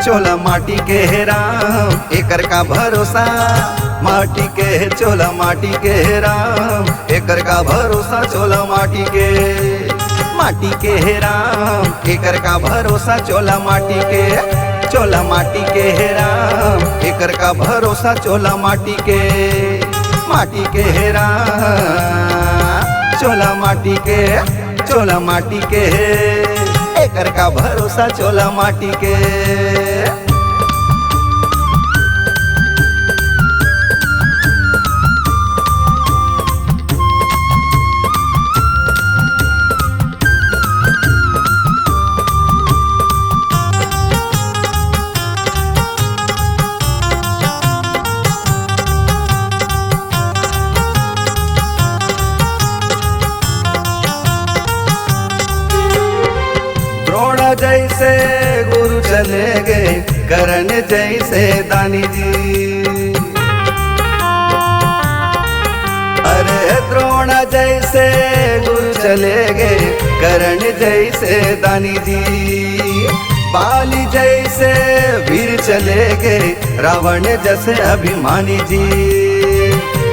चोला माटी के राम एकर का भरोसा, माटी के चोला माटी के राम एकर का भरोसा, चोला माटी के राम एकर का भरोसा, चोला माटी के राम एकर का भरोसा, चोला माटी के राम चोला माटी के एकर का भरोसा, चोला माटी के। जैसे गुरु चले गए करण जैसे दानी जी, अरे द्रोण जैसे गुरु चले गए करण जैसे दानी जी, बाली जैसे वीर चले गए रावण जैसे अभिमानी जी,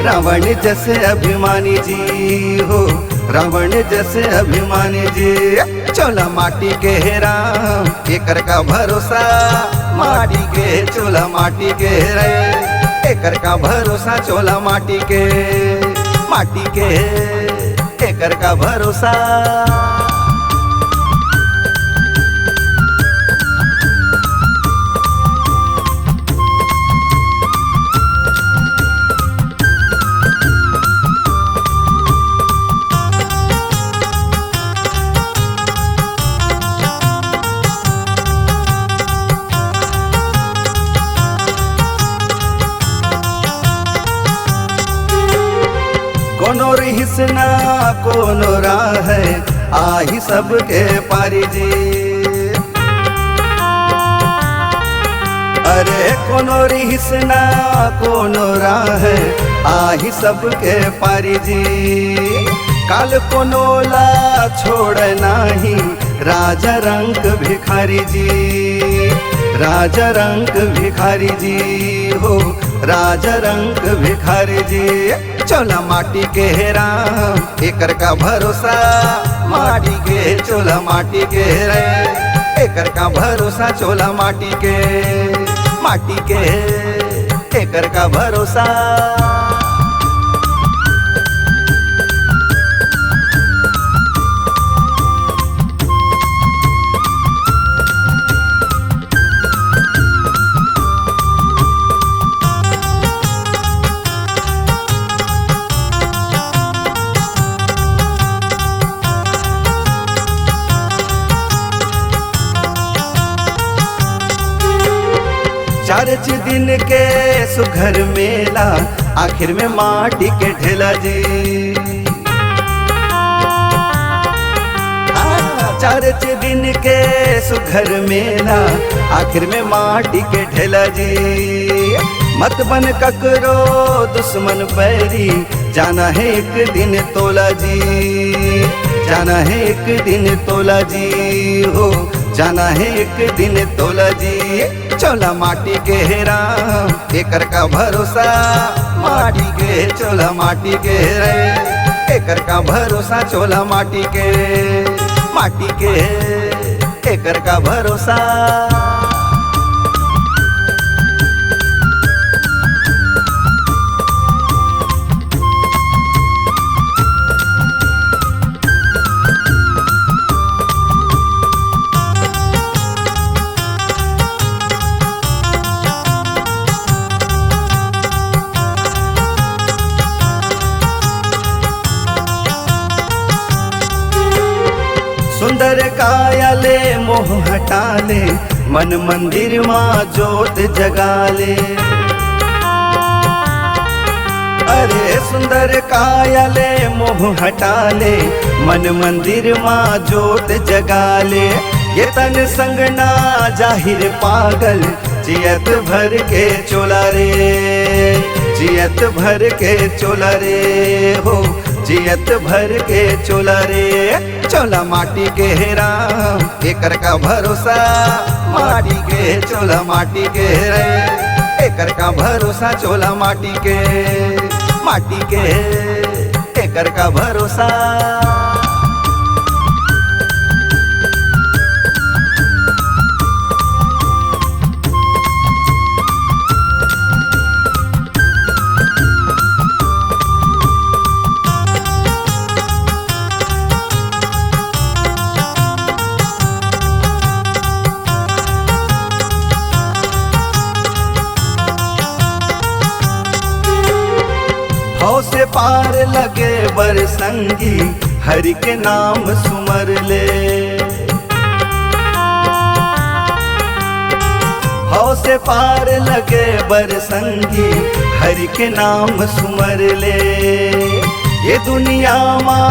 रावण जैसे अभिमानी जी हो, रावण जैसे अभिमानी जी। चोला माटी के राम एकर का भरोसा, माटी के चोला माटी के रे एकर का भरोसा, चोला माटी के एकर का भरोसा। कोनो रिहसना कोनो राह है आही सबके पारी जी, अरे कोनो रिहसना कोनो राह है आही सबके पारी जी, काल कोनो ला छोड़ नाही राजा रंग भिखारी जी, राजा रंग भिखारी जी हो, राजा रंग भिखारी जी। चोला माटी के राम एकर का भरोसा, माटी के चोला माटी के रे एकर का भरोसा, चोला माटी के एकर का भरोसा। चारच दिन के सुघर मेला आखिर में माटी के ढेला जी, चारच दिन के सुघर मेला आखिर में माटी के ढेला जी, मत बन ककरो दुश्मन पैरी जाना है एक दिन तोला जी, जाना है एक दिन तोला जी हो, जाना है एक दिन तोला जी। चोला माटी के राम एकर का भरोसा, माटी के चोला माटी के रे एकर का भरोसा, चोला माटी के एकर का भरोसा। सुंदर काया ले मोह हटा ले, मन मंदिर माँ जोत जगा ले, अरे सुंदर काया ले मोह हटा ले, मन मंदिर माँ जोत जगा ले, ये तन संगना जाहिर पागल जियत भर के चोला रे, जियत भर के चोला रे हो, जियत भर के चोला रे। चोला माटी के राम एकर का भरोसा, माटी के चोला माटी के रे, एकर का भरोसा चोला माटी के, माटी के एकर का भरोसा। भव से पार लगे बरसंगी, हरि के नाम सुमर ले। भव से पार लगे बरसंगी, हरि के नाम सुमर ले। ये दुनिया माँ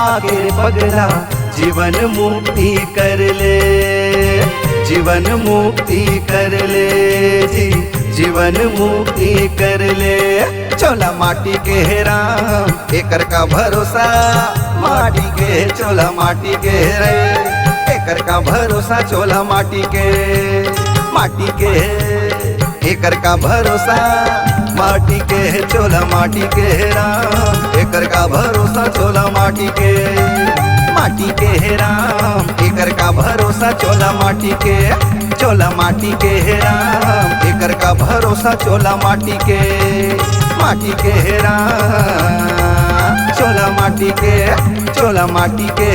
आगे पगला, जीवन मुक्ति कर ले, जीवन मुक्ति कर ले जी, जीवन मुक्ति कर ले। चोला माटी के राम, एकर का भरोसा माटी के, चोला माटी के रे, एकर का भरोसा चोला माटी के, माटी के एकर का भरोसा, माटी के चोला माटी के राम, एकर का भरोसा चोला माटी के, माटी के राम, एकर का भरोसा चोला माटी के, चोला माटी के राम, एकर का भरोसा चोला माटी के, माटी के राम, चोला माटी के, चोला माटी के,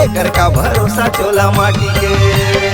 एकर का भरोसा चोला माटी के।